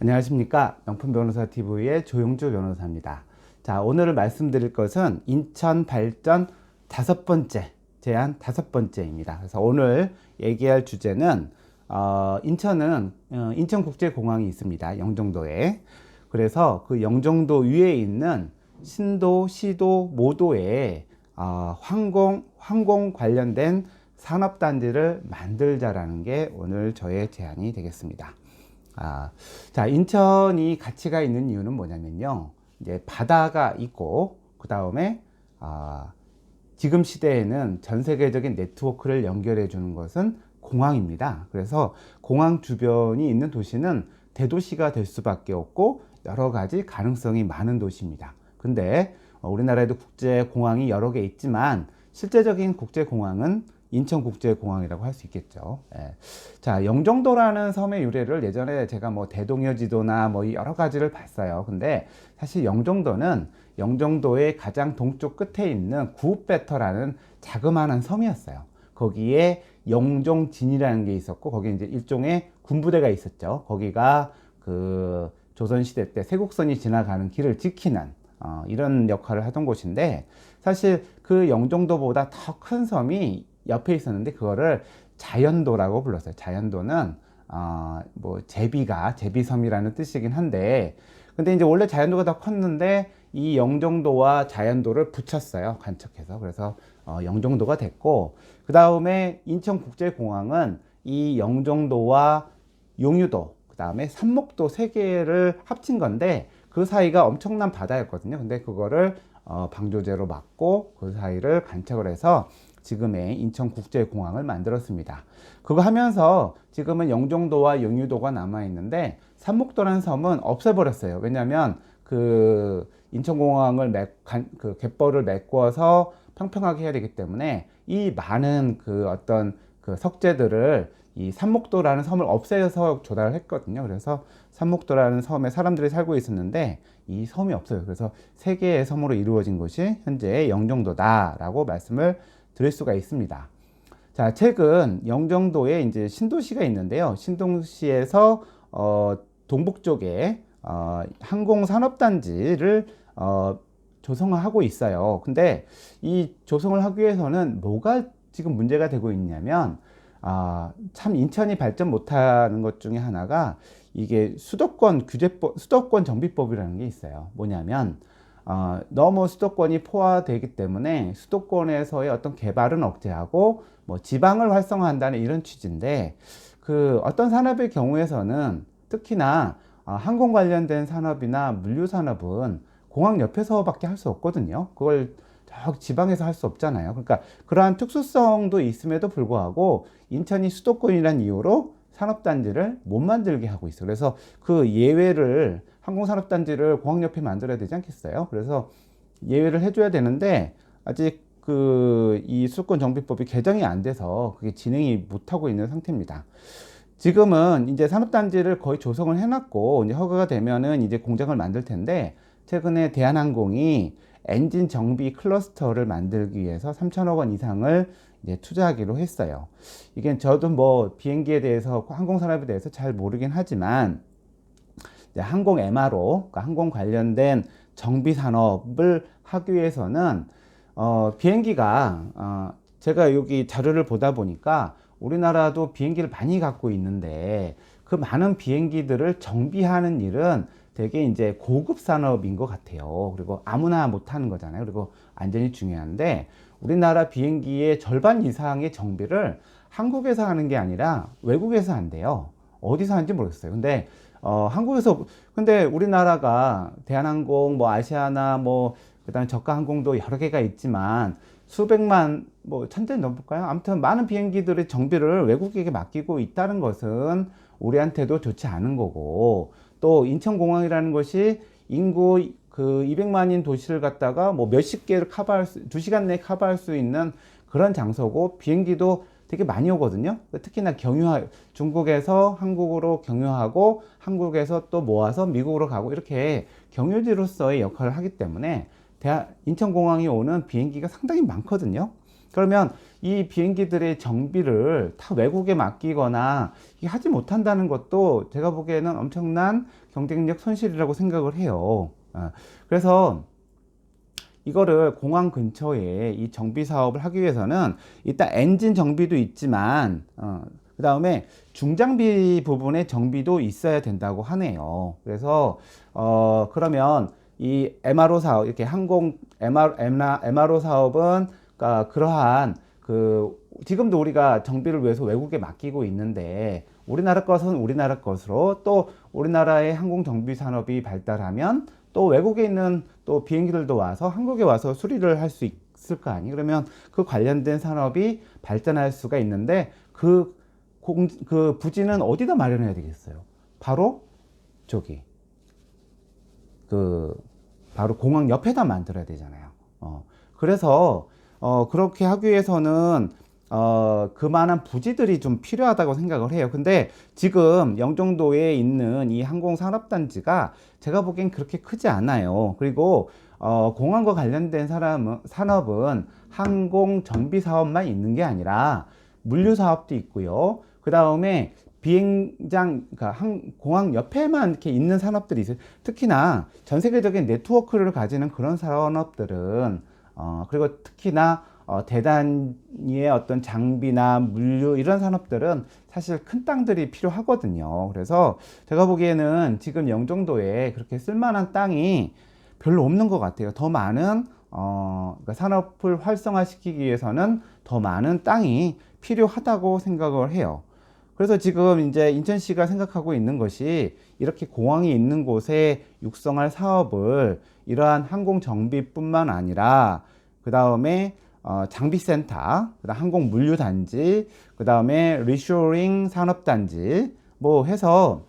안녕하십니까. 명품 변호사 TV의 조용주 변호사입니다. 자, 오늘 말씀드릴 것은 인천 발전 제안 다섯 번째입니다. 그래서 오늘 얘기할 주제는 인천은 인천국제공항이 있습니다. 영종도에. 그래서 그 영종도 위에 있는 신도, 시도, 모도에 항공 관련된 산업단지를 만들자라는 게 오늘 저의 제안이 되겠습니다. 자, 인천이 가치가 있는 이유는 뭐냐면요. 이제 바다가 있고, 그 다음에, 지금 시대에는 전 세계적인 네트워크를 연결해 주는 것은 공항입니다. 그래서 공항 주변이 있는 도시는 대도시가 될 수밖에 없고, 여러 가지 가능성이 많은 도시입니다. 근데 우리나라에도 국제공항이 여러 개 있지만, 실제적인 국제공항은 인천국제공항이라고 할 수 있겠죠. 예. 자, 영종도라는 섬의 유래를 예전에 제가 뭐 대동여 지도나 뭐 여러 가지를 봤어요. 근데 사실 영종도는 영종도의 가장 동쪽 끝에 있는 구읍배터라는 자그마한 섬이었어요. 거기에 영종진이라는 게 있었고, 거기 이제 일종의 군부대가 있었죠. 거기가 그 조선시대 때 세국선이 지나가는 길을 지키는 이런 역할을 하던 곳인데, 사실 그 영종도보다 더 큰 섬이 옆에 있었는데 그거를 자연도라고 불렀어요. 자연도는 뭐 제비섬이라는 뜻이긴 한데, 근데 이제 원래 자연도가 더 컸는데 이 영종도와 자연도를 붙였어요. 간척해서. 그래서 영종도가 됐고, 그 다음에 인천국제공항은 이 영종도와 용유도, 그 다음에 삼목도 세 개를 합친 건데, 그 사이가 엄청난 바다였거든요. 근데 그거를 방조제로 막고 그 사이를 간척을 해서 지금의 인천국제공항을 만들었습니다. 그거 하면서 지금은 영종도와 용유도가 남아있는데 삼목도라는 섬은 없애버렸어요. 왜냐하면 그 인천공항을 그 갯벌을 메꿔서 평평하게 해야 되기 때문에 이 많은 그 어떤 그 석재들을 이 삼목도라는 섬을 없애서 조달을 했거든요. 그래서 삼목도라는 섬에 사람들이 살고 있었는데 이 섬이 없어요. 그래서 세 개의 섬으로 이루어진 것이 현재 영종도다라고 말씀을 드릴 수가 있습니다. 자, 최근 영종도에 이제 신도시가 있는데요. 신도시에서 동북 쪽에 항공산업단지를 조성을 하고 있어요. 근데 이 조성을 하기 위해서는 뭐가 지금 문제가 되고 있냐면, 참 인천이 발전 못하는 것 중에 하나가 이게 수도권 정비법이라는 게 있어요. 뭐냐면, 너무 수도권이 포화되기 때문에 수도권에서의 어떤 개발은 억제하고 뭐 지방을 활성화한다는 이런 취지인데, 그 어떤 산업의 경우에서는 특히나 항공 관련된 산업이나 물류 산업은 공항 옆에서밖에 할 수 없거든요. 그걸 저 지방에서 할 수 없잖아요. 그러니까 그러한 특수성도 있음에도 불구하고 인천이 수도권이란 이유로 산업단지를 못 만들게 하고 있어요. 그래서 그 예외를, 항공산업단지를 공항 옆에 만들어야 되지 않겠어요? 그래서 예외를 해줘야 되는데 아직 이 수도권 정비법이 개정이 안 돼서 그게 진행이 못하고 있는 상태입니다. 지금은 이제 산업단지를 거의 조성을 해놨고, 이제 허가가 되면은 이제 공장을 만들 텐데, 최근에 대한항공이 엔진 정비 클러스터를 만들기 위해서 3천억 원 이상을 이제 투자하기로 했어요. 이게 저도 뭐 비행기에 대해서, 항공산업에 대해서 잘 모르긴 하지만, 항공 MRO, 그러니까 항공 관련된 정비 산업을 하기 위해서는 비행기가 제가 여기 자료를 보다 보니까 우리나라도 비행기를 많이 갖고 있는데, 그 많은 비행기들을 정비하는 일은 되게 이제 고급 산업인 것 같아요. 그리고 아무나 못 하는 거잖아요. 그리고 안전이 중요한데, 우리나라 비행기의 절반 이상의 정비를 한국에서 하는 게 아니라 외국에서 한대요. 어디서 하는지 모르겠어요. 근데 근데 우리나라가 대한항공, 뭐 아시아나, 뭐 그다음에 저가 항공도 여러 개가 있지만 수백만, 뭐 천대 넘을까요? 아무튼 많은 비행기들의 정비를 외국에게 맡기고 있다는 것은 우리한테도 좋지 않은 거고, 또 인천공항이라는 것이 인구 그 200만인 도시를 갖다가 뭐 몇십 개를 커버할 2시간 내에 커버할 수 있는 그런 장소고, 비행기도 되게 많이 오거든요. 특히나 중국에서 한국으로 경유하고 한국에서 또 모아서 미국으로 가고, 이렇게 경유지로서의 역할을 하기 때문에 인천공항이 오는 비행기가 상당히 많거든요. 그러면 이 비행기들의 정비를 다 외국에 맡기거나 하지 못한다는 것도 제가 보기에는 엄청난 경쟁력 손실이라고 생각을 해요. 그래서 이거를 공항 근처에 이 정비 사업을 하기 위해서는 일단 엔진 정비도 있지만 그 다음에 중장비 부분의 정비도 있어야 된다고 하네요. 그래서 그러면 이 MRO 사업, 이렇게 항공 MRO 사업은 그러한 지금도 우리가 정비를 위해서 외국에 맡기고 있는데, 우리나라 것은 우리나라 것으로, 또 우리나라의 항공 정비 산업이 발달하면 또 외국에 있는 또 비행기들도 와서 한국에 와서 수리를 할 수 있을 거 아니. 그러면 그 관련된 산업이 발전할 수가 있는데, 그 부지는 어디다 마련해야 되겠어요? 바로 저기 바로 공항 옆에다 만들어야 되잖아요. 그래서 그렇게 하기 위해서는 그만한 부지들이 좀 필요하다고 생각을 해요. 근데 지금 영종도에 있는 이 항공산업단지가 제가 보기엔 그렇게 크지 않아요. 그리고 공항과 관련된 산업은 항공 정비 사업만 있는 게 아니라 물류 사업도 있고요. 그 다음에 비행장, 그러니까 공항 옆에만 이렇게 있는 산업들이 있어요. 특히나 전 세계적인 네트워크를 가지는 그런 산업들은 그리고 특히나 대단위의 어떤 장비나 물류 이런 산업들은 사실 큰 땅들이 필요하거든요. 그래서 제가 보기에는 지금 영종도에 그렇게 쓸만한 땅이 별로 없는 것 같아요. 더 많은 그러니까 산업을 활성화시키기 위해서는 더 많은 땅이 필요하다고 생각을 해요. 그래서 지금 이제 인천시가 생각하고 있는 것이, 이렇게 공항이 있는 곳에 육성할 사업을 이러한 항공 정비뿐만 아니라 그 다음에 장비센터, 그다음 항공 물류 단지, 그 다음에 리쇼링 산업단지 뭐 해서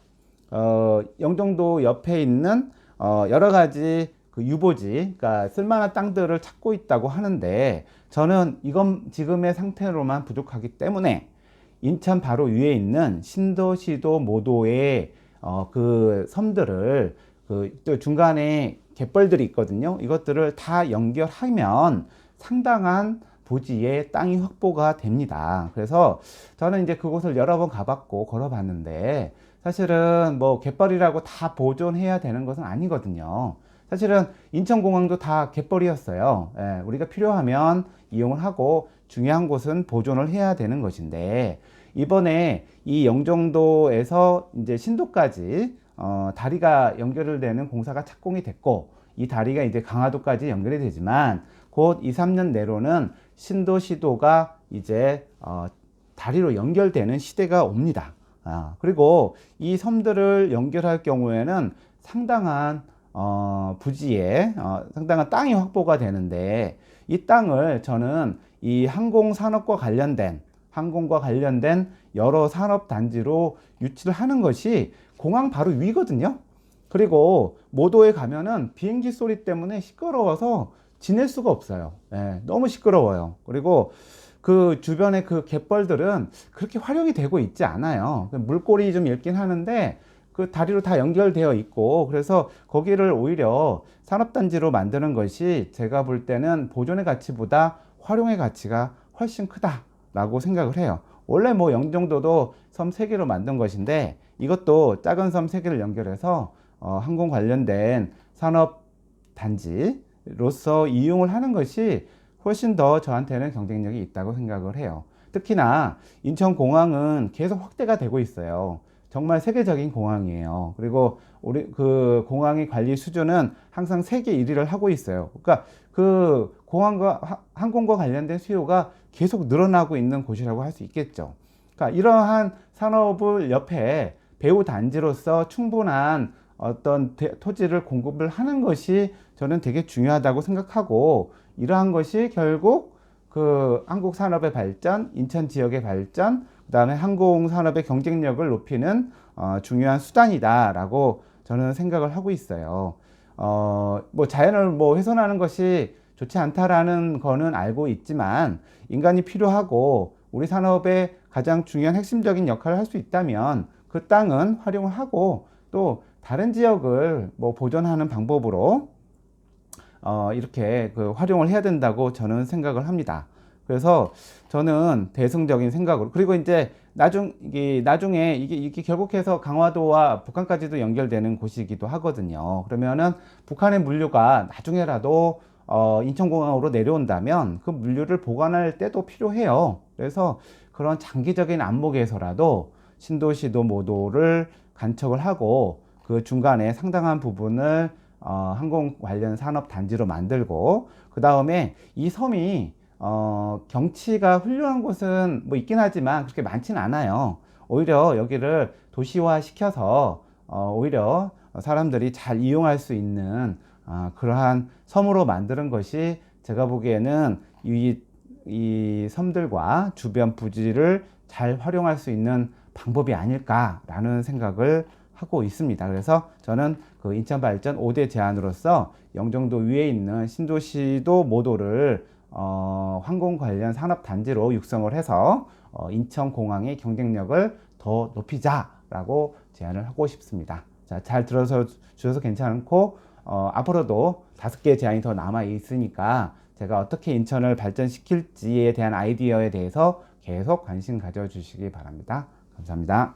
영종도 옆에 있는 여러 가지 그 유보지, 그러니까 쓸만한 땅들을 찾고 있다고 하는데, 저는 이건 지금의 상태로만 부족하기 때문에 인천 바로 위에 있는 신도시도 모도의 그 섬들을 또 중간에 갯벌들이 있거든요. 이것들을 다 연결하면 상당한 부지의 땅이 확보가 됩니다. 그래서 저는 이제 그곳을 여러 번 가봤고 걸어봤는데, 사실은 뭐 갯벌이라고 다 보존해야 되는 것은 아니거든요. 사실은 인천공항도 다 갯벌이었어요. 예, 우리가 필요하면 이용을 하고 중요한 곳은 보존을 해야 되는 것인데, 이번에 이 영종도에서 이제 신도까지 다리가 연결되는 공사가 착공이 됐고, 이 다리가 이제 강화도까지 연결이 되지만 곧 2, 3년 내로는 신도시도가 이제 다리로 연결되는 시대가 옵니다. 그리고 이 섬들을 연결할 경우에는 상당한 부지에 상당한 땅이 확보가 되는데, 이 땅을 저는 이 항공과 관련된 여러 산업단지로 유치를 하는 것이 공항 바로 위거든요. 그리고 모도에 가면은 비행기 소리 때문에 시끄러워서 지낼 수가 없어요. 예, 너무 시끄러워요. 그리고 그 주변에 그 갯벌들은 그렇게 활용이 되고 있지 않아요. 물꼬리 좀 있긴 하는데 그 다리로 다 연결되어 있고, 그래서 거기를 오히려 산업단지로 만드는 것이 제가 볼 때는 보존의 가치보다 활용의 가치가 훨씬 크다라고 생각을 해요. 원래 뭐 영종도도 섬 3개로 만든 것인데, 이것도 작은 섬 3개를 연결해서 항공 관련된 산업단지로서 이용을 하는 것이 훨씬 더 저한테는 경쟁력이 있다고 생각을 해요. 특히나 인천공항은 계속 확대가 되고 있어요. 정말 세계적인 공항이에요. 그리고 우리 그 공항의 관리 수준은 항상 세계 1위를 하고 있어요. 그러니까 그 항공과 관련된 수요가 계속 늘어나고 있는 곳이라고 할 수 있겠죠. 그러니까 이러한 산업을 옆에 배후 단지로서 충분한 어떤 토지를 공급을 하는 것이 저는 되게 중요하다고 생각하고, 이러한 것이 결국 그 한국 산업의 발전, 인천 지역의 발전, 그다음에 항공 산업의 경쟁력을 높이는 중요한 수단이다라고 저는 생각을 하고 있어요. 뭐 자연을 뭐 훼손하는 것이 좋지 않다라는 거는 알고 있지만, 인간이 필요하고 우리 산업의 가장 중요한 핵심적인 역할을 할 수 있다면 그 땅은 활용을 하고, 또 다른 지역을 뭐 보존하는 방법으로 이렇게 그 활용을 해야 된다고 저는 생각을 합니다. 그래서 저는 대승적인 생각으로, 그리고 이제 나중에 이게 결국해서 강화도와 북한까지도 연결되는 곳이기도 하거든요. 그러면은 북한의 물류가 나중에라도 인천공항으로 내려온다면 그 물류를 보관할 때도 필요해요. 그래서 그런 장기적인 안목에서라도 신도시도 모도를 간척을 하고 그 중간에 상당한 부분을 항공 관련 산업 단지로 만들고, 그 다음에 이 섬이 경치가 훌륭한 곳은 뭐 있긴 하지만 그렇게 많지는 않아요. 오히려 여기를 도시화 시켜서 오히려 사람들이 잘 이용할 수 있는 그러한 섬으로 만드는 것이 제가 보기에는 이 섬들과 주변 부지를 잘 활용할 수 있는 방법이 아닐까라는 생각을 하고 있습니다. 그래서 저는 그 인천 발전 5대 제안으로서 영종도 위에 있는 신도시도 모도를 항공 관련 산업 단지로 육성을 해서 인천공항의 경쟁력을 더 높이자라고 제안을 하고 싶습니다. 자, 잘 들어서 주셔서 괜찮고 앞으로도 5개의 제안이 더 남아 있으니까 제가 어떻게 인천을 발전시킬지에 대한 아이디어에 대해서 계속 관심 가져주시기 바랍니다. 감사합니다.